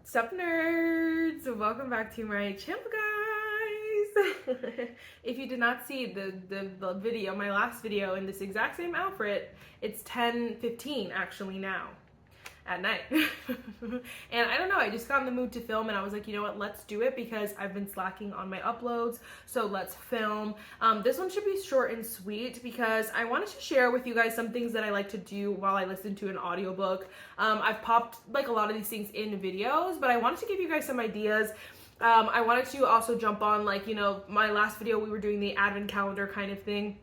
Sup nerds! Welcome back to my channel, guys! If you did not see the video, my last video in this exact same outfit, it's 10:15 actually now at night. And I don't know, I just got in the mood to film and I was like, you know what, let's do it because I've been slacking on my uploads, so let's film. This one should be short and sweet because I wanted to share with you guys some things that I like to do while I listen to an audiobook. I've popped like a lot of these things in videos, but I wanted to give you guys some ideas. I wanted to also jump on, like, you know, my last video we were doing the advent calendar kind of thing.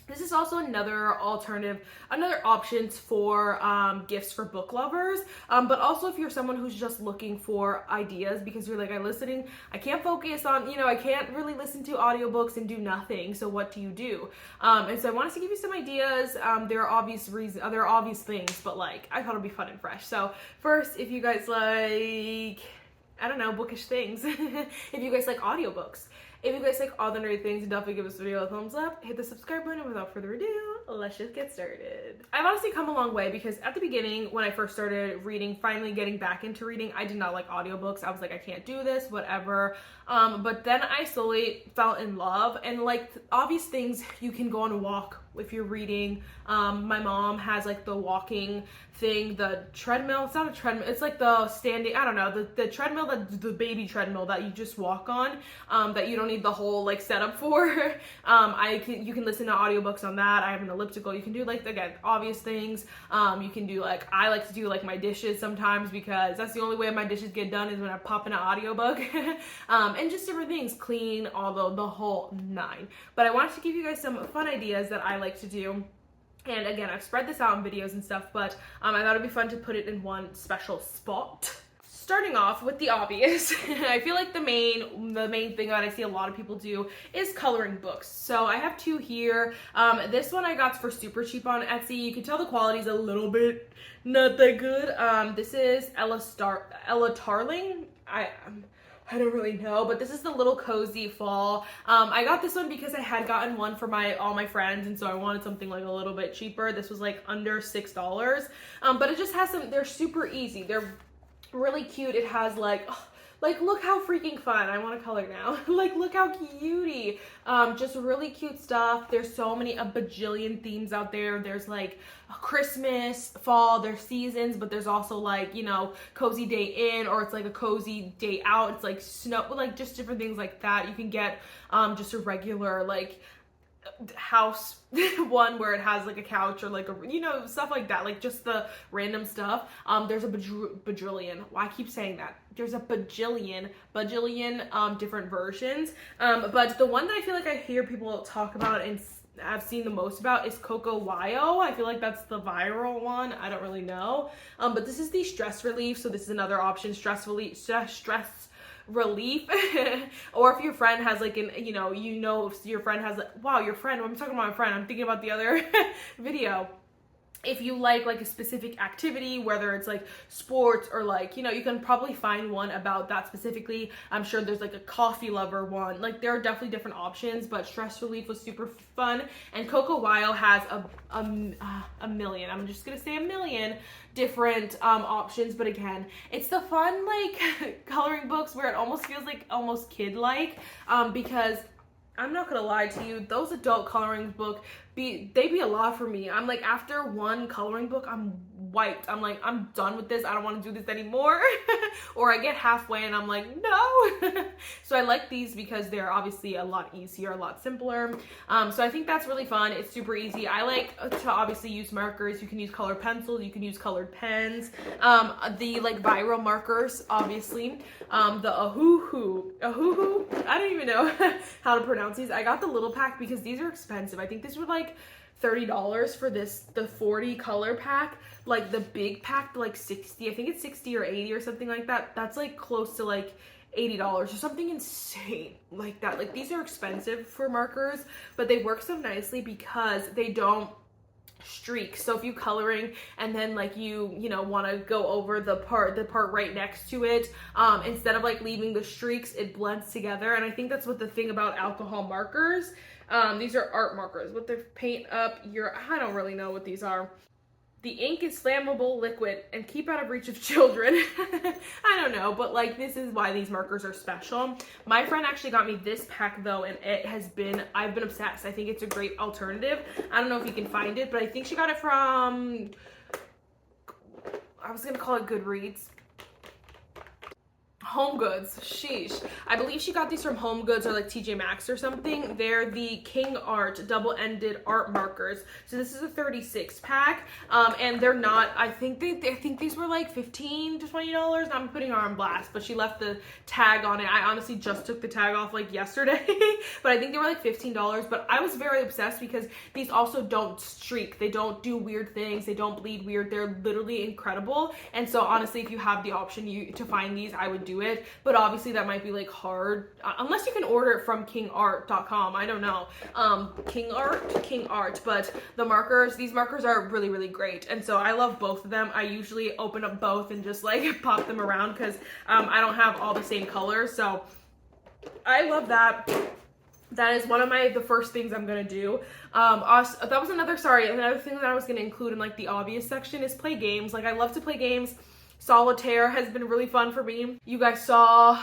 This is also another alternative, another options for gifts for book lovers, but also if you're someone who's just looking for ideas because you're like, I can't focus on, you know, I can't really listen to audiobooks and do nothing, so what do you do? And so I wanted to give you some ideas. There are obvious reasons, there are obvious things, but like, I thought it'd be fun and fresh. So first, if you guys like, I don't know, bookish things, if you guys like audiobooks, if you guys like all the nerdy things, definitely give this video a thumbs up, hit the subscribe button, and without further ado, let's just get started. I've honestly come a long way because at the beginning, when I first started reading, finally getting back into reading, I did not like audiobooks. I was like, I can't do this, whatever. But then I slowly fell in love, and like obvious things, you can go on a walk if you're reading. My mom has like the walking thing, the treadmill. It's not a treadmill, it's like the standing, I don't know, the treadmill, the baby treadmill that you just walk on, that you don't need the whole like setup for. You can listen to audiobooks on that. I have an elliptical. You can do like, again, obvious things. You can do like, I like to do like my dishes sometimes because that's the only way my dishes get done is when I pop in an audiobook. And just different things, clean, although the whole nine. But I wanted to give you guys some fun ideas that I like to do. And again, I've spread this out in videos and stuff, but I thought it'd be fun to put it in one special spot. Starting off with the obvious, I feel like the main thing that I see a lot of people do is coloring books. So I have two here. This one I got for super cheap on Etsy. You can tell the quality's a little bit not that good. This is Ella Tarling. I don't really know, but this is the little cozy fall. I got this one because I had gotten one for all my friends, and so I wanted something like a little bit cheaper. This was like under $6, but it just has they're super easy. They're really cute. It has like look how freaking fun. I want to color now. Like, look how cutie. Just really cute stuff. There's so many, a bajillion themes out there. There's like Christmas, fall, there's seasons, but there's also like, you know, cozy day in, or it's like a cozy day out. It's like snow, like just different things like that. You can get just a regular like house one where it has like a couch or like a, you know, stuff like that, like just the random stuff. There's a bajillion, I keep saying that, there's a bajillion different versions, but the one that I feel like I hear people talk about and I've seen the most about is Coco Wyo. I feel like that's the viral one. I don't really know, but this is the stress relief, so this is another option. Stress relief. Or if your friend has like an, you know if your friend has like, wow, your friend, I'm talking about my friend, I'm thinking about the other video. If you like a specific activity, whether it's like sports or like, you know, you can probably find one about that specifically. I'm sure there's like a coffee lover one. Like, there are definitely different options, but stress relief was super fun. And Coco Wyo has a million, I'm just gonna say a million different options. But again, it's the fun like coloring books where it almost feels like almost kid-like, because I'm not gonna lie to you, those adult coloring book they be a lot for me. I'm like, after one coloring book, I'm wiped. I'm like, I'm done with this. I don't want to do this anymore. Or I get halfway and I'm like, no. So I like these because they're obviously a lot easier, a lot simpler. So I think that's really fun. It's super easy. I like to obviously use markers. You can use colored pencils. You can use colored pens. The like viral markers, obviously. The ahoo-hoo. I don't even know how to pronounce these. I got the little pack because these are expensive. I think these were like $30 for the 40 color pack. Like the big pack, like 60, I think it's 60 or 80 or something like that. That's like close to like $80 or something insane like that. Like, these are expensive for markers, but they work so nicely because they don't streak. So if you coloring and then like you know want to go over the part right next to it, instead of like leaving the streaks, it blends together. And I think that's what the thing about alcohol markers, these are art markers, what they paint up your, I don't really know what these are. The ink is flammable liquid and keep out of reach of children. I don't know, but like this is why these markers are special. My friend actually got me this pack though, and I've been obsessed. I think it's a great alternative. I don't know if you can find it, but I think she got it from, I was gonna call it Goodreads. Home Goods, sheesh. I believe she got these from Home Goods or like TJ Maxx or something. They're the King Art double-ended art markers. So this is a 36 pack, and they're not, I think these were like $15 to $20. I'm putting her on blast, but she left the tag on it. I honestly just took the tag off like yesterday, but I think they were like $15. But I was very obsessed because these also don't streak. They don't do weird things. They don't bleed weird. They're literally incredible. And so honestly, if you have the option to find these, I would do it. But obviously that might be like hard unless you can order it from kingart.com. I don't know. King Art, but these markers are really, really great. And so I love both of them. I usually open up both and just like pop them around because I don't have all the same colors. So I love that. That is one of the first things I'm gonna do. That was another thing that I was gonna include in like the obvious section is play games. Like I love to play games. Solitaire has been really fun for me. You guys saw,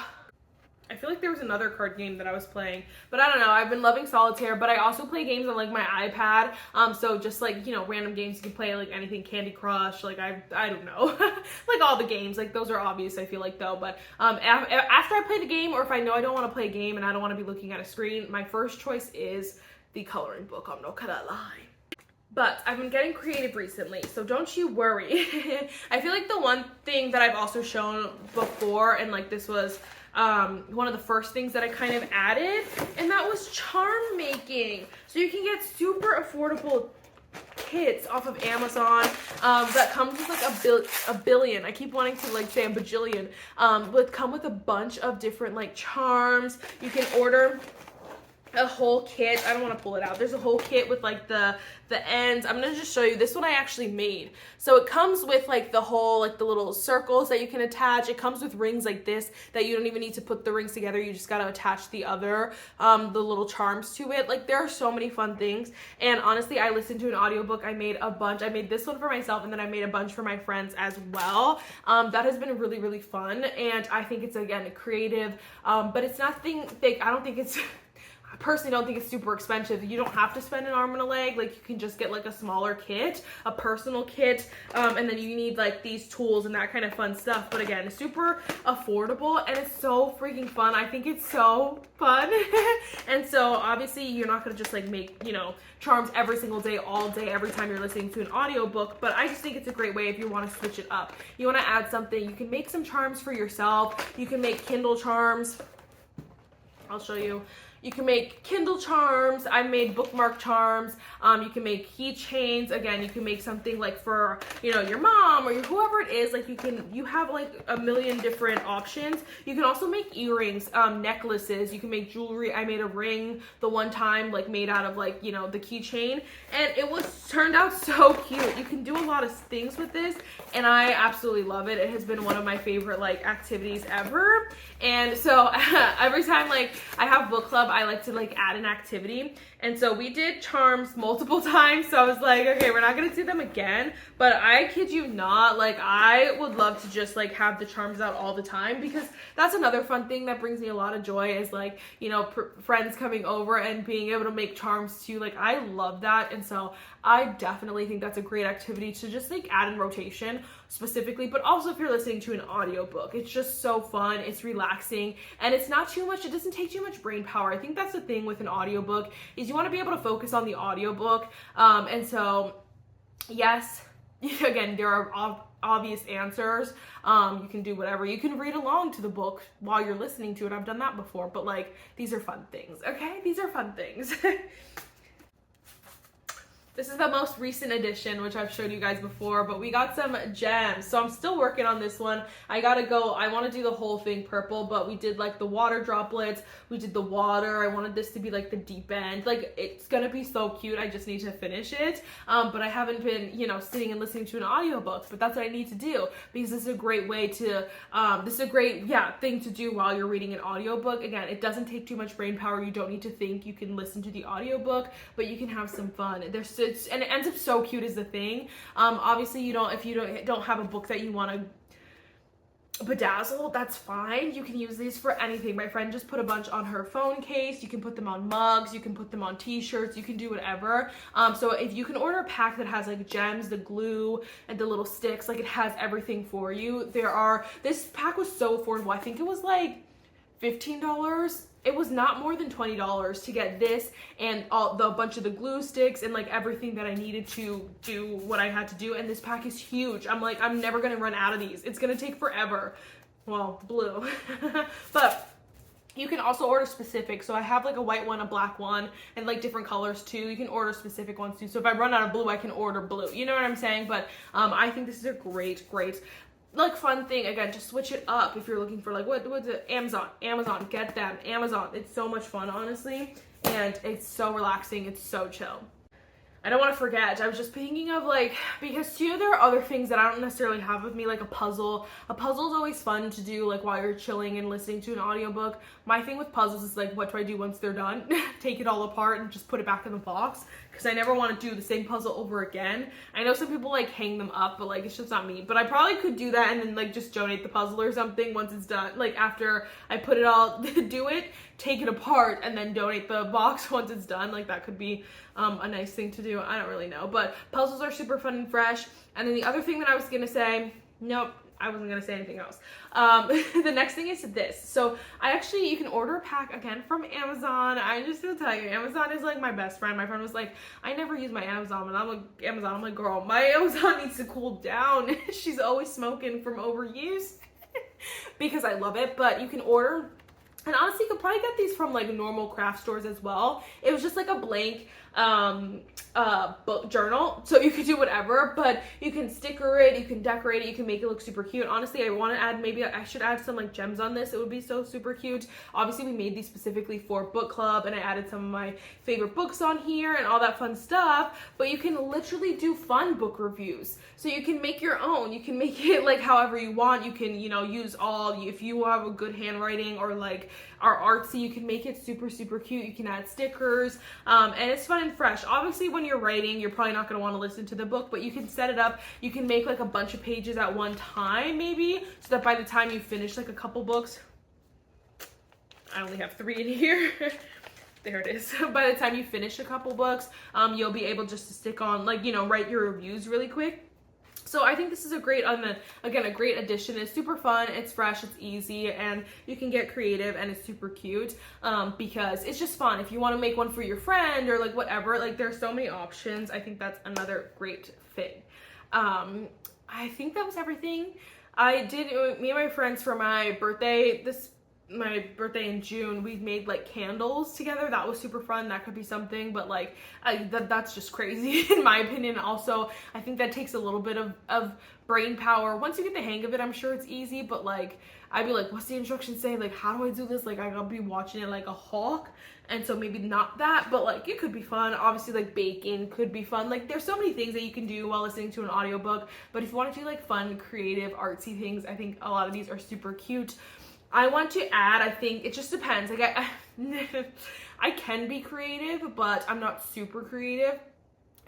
I feel like there was another card game that I was playing, but I don't know. I've been loving Solitaire, but I also play games on like my iPad. So just like, you know, random games you can play, like anything, Candy Crush, like I don't know, like all the games, like those are obvious, I feel like though. But after I play the game, or if I know I don't want to play a game and I don't want to be looking at a screen, my first choice is the coloring book. I'm not gonna lie. But I've been getting creative recently, so don't you worry. I feel like the one thing that I've also shown before, and like this was one of the first things that I kind of added, and that was charm making. So you can get super affordable kits off of Amazon that comes with like a billion. I keep wanting to like say a bajillion. But come with a bunch of different like charms. You can order a whole kit. I don't want to pull it out. There's a whole kit with like the ends. I'm gonna just show you this one I actually made. So it comes with like the whole, like the little circles that you can attach. It comes with rings like this that you don't even need to put the rings together. You just gotta attach the other the little charms to it. Like there are so many fun things. And honestly, I listened to an audiobook. I made a bunch. I made this one for myself, and then I made a bunch for my friends as well. That has been really, really fun, and I think it's again creative, but it's nothing big. I personally don't think it's super expensive. You don't have to spend an arm and a leg. Like you can just get like a smaller kit, a personal kit, and then you need like these tools and that kind of fun stuff. But again, super affordable, and it's so freaking fun. I think it's so fun. And so obviously you're not gonna just like make, you know, charms every single day, all day, every time you're listening to an audiobook, but I just think it's a great way if you want to switch it up. You want to add something, you can make some charms for yourself. You can make Kindle charms. I'll show you. You can make Kindle charms. I made bookmark charms. You can make keychains. Again, you can make something like for, you know, your mom or whoever it is. Like you have like a million different options. You can also make earrings, necklaces. You can make jewelry. I made a ring the one time, like made out of like, you know, the keychain, and it turned out so cute. You can do a lot of things with this, and I absolutely love it. It has been one of my favorite like activities ever. And so every time like I have book club, I like to like add an activity. And so we did charms multiple times. So I was like, okay, we're not gonna do them again. But I kid you not, like I would love to just like have the charms out all the time, because that's another fun thing that brings me a lot of joy is like, you know, friends coming over and being able to make charms too. Like I love that. And so I definitely think that's a great activity to just like add in rotation specifically, but also if you're listening to an audiobook, it's just so fun, it's relaxing, and it's not too much, it doesn't take too much brain power. I think that's the thing with an audiobook is you want to be able to focus on the audiobook. And so yes, again, there are obvious answers. You can do whatever. You can read along to the book while you're listening to it. I've done that before, but like these are fun things, okay? These are fun things. This is the most recent edition, which I've showed you guys before, but we got some gems. So I'm still working on this one. I want to do the whole thing purple, but we did like the water droplets. We did the water. I wanted this to be like the deep end. Like it's going to be so cute. I just need to finish it. But I haven't been, you know, sitting and listening to an audiobook, but that's what I need to do, because this is a great way to, this is a great, thing to do while you're reading an audiobook. Again, it doesn't take too much brain power. You don't need to think. You can listen to the audiobook, but you can have some fun. There's and it ends up so cute is the thing. Obviously if you don't have a book that you want to bedazzle, that's fine. You can use these for anything. My friend just put a bunch on her phone case. You can put them on mugs, you can put them on t-shirts, you can do whatever. So if you can order a pack that has like gems, the glue, and the little sticks, like it has everything for you. This pack was so affordable. I think it was like $15. It was not more than $20 to get this and a bunch of the glue sticks and like everything that I needed to do what I had to do. And this pack is huge. I'm like, I'm never gonna run out of these. It's gonna take forever. Well, blue. But you can also order specific. So I have like a white one, a black one, and like different colors too. You can order specific ones too. So if I run out of blue, I can order blue. You know what I'm saying? But I think this is a great like fun thing. Again, just switch it up if you're looking for like what's it? Amazon, get them. Amazon. It's so much fun, honestly, and it's so relaxing. It's so chill. I don't want to forget, I was just thinking of like, because too, there are other things that I don't necessarily have with me, like a puzzle. A puzzle is always fun to do like while you're chilling and listening to an audiobook. My thing with puzzles is like, what do I do once they're done? Take it all apart and just put it back in the box, because I never want to do the same puzzle over again. I know some people like hang them up, but like it's just not me. But I probably could do that and then like just donate the puzzle or something once it's done. Like after I put it all, do it, take it apart, and then donate the box once it's done. Like that could be a nice thing to do. I don't really know, but puzzles are super fun and fresh. And then the other thing that I was gonna say, nope, I wasn't gonna say anything else. The next thing is this. So you can order a pack again from Amazon. I just will tell you, Amazon is like my best friend. My friend was like, I never use my Amazon, and I'm like, girl, my Amazon needs to cool down. She's always smoking from overuse because I love it. But you can order, and honestly, you could probably get these from like normal craft stores as well. It was just like a blank book journal, so you could do whatever, but you can sticker it, you can decorate it, you can make it look super cute. Honestly, I want to add, maybe I should add some like gems on this. It would be so super cute. Obviously, we made these specifically for book club, and I added some of my favorite books on here and all that fun stuff. But you can literally do fun book reviews, so you can make your own. You can make it like however you want. You can, use if you have a good handwriting or like are artsy, you can make it super cute. You can add stickers, and it's fun and fresh. Obviously, when you're writing, you're probably not going to want to listen to the book, but you can set it up. You can make like a bunch of pages at one time, maybe, so that by the time you finish like a couple books, I only have 3 in here. There it is. By the time you finish a couple books, you'll be able just to stick on, like, write your reviews really quick. So I think this is a great addition. It's super fun, it's fresh, it's easy, and you can get creative, and it's super cute, because it's just fun. If you want to make one for your friend or like whatever, like there's so many options. I think that's another great thing. I think that was everything. Me and my friends for my birthday in June, we made like candles together. That was super fun. That could be something, but like that's just crazy in my opinion. Also, I think that takes a little bit of brain power. Once you get the hang of it, I'm sure it's easy, but like I'd be like, what's the instructions say? Like, how do I do this? Like, I gotta be watching it like a hawk, and so maybe not that, but like it could be fun. Obviously, like baking could be fun. Like there's so many things that you can do while listening to an audiobook, but if you want to do like fun, creative, artsy things, I think a lot of these are super cute. I want to add, I think it just depends. Like I can be creative, but I'm not super creative.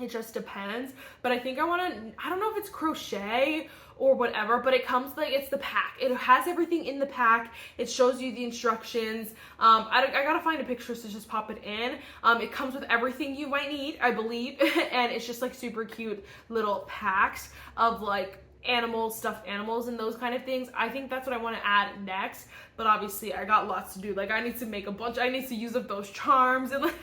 It just depends. But I think I don't know if it's crochet or whatever, but it comes like, it's the pack. It has everything in the pack. It shows you the instructions. I gotta find a picture to just pop it in. It comes with everything you might need, I believe. And it's just like super cute little packs of like stuffed animals and those kind of things. I think that's what I want to add next, but obviously I got lots to do. Like I need to make I need to use up those charms and like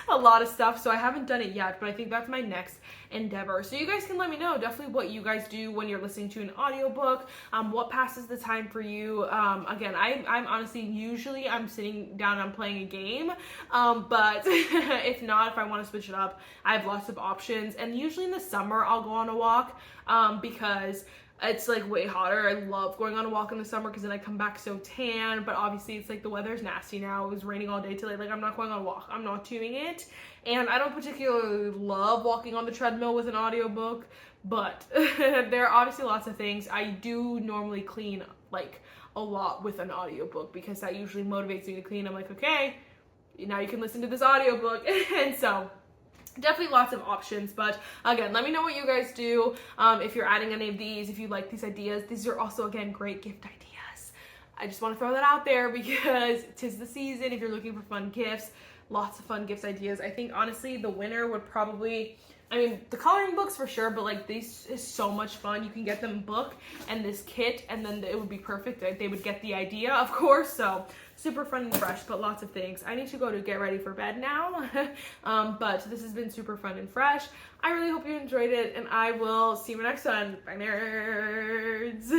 a lot of stuff, so I haven't done it yet, but I think that's my next endeavor. So you guys can let me know definitely what you guys do when you're listening to an audiobook, what passes the time for you. Again, I'm honestly, usually I'm sitting down and I'm playing a game, but if I want to switch it up, I have lots of options. And usually in the summer I'll go on a walk, because it's like way hotter. I love going on a walk in the summer because then I come back so tan, but obviously it's like the weather's nasty now. It was raining all day today. Like I'm not going on a walk. I'm not doing it. And I don't particularly love walking on the treadmill with an audiobook, but there are obviously lots of things. I do normally clean like a lot with an audiobook because that usually motivates me to clean. I'm like, okay, now you can listen to this audiobook. And so definitely lots of options. But again, let me know what you guys do, if you're adding any of these, if you like these ideas. These are also, again, great gift ideas. I just want to throw that out there because 'tis the season. If you're looking for fun gifts, lots of fun gift ideas. I think honestly the winner would probably, I mean, the coloring books for sure, but like this is so much fun. You can get them book and this kit, and then it would be perfect. They would get the idea, of course. So super fun and fresh, but lots of things. I need to go to get ready for bed now. But this has been super fun and fresh. I really hope you enjoyed it, and I will see you next one. Bye, nerds.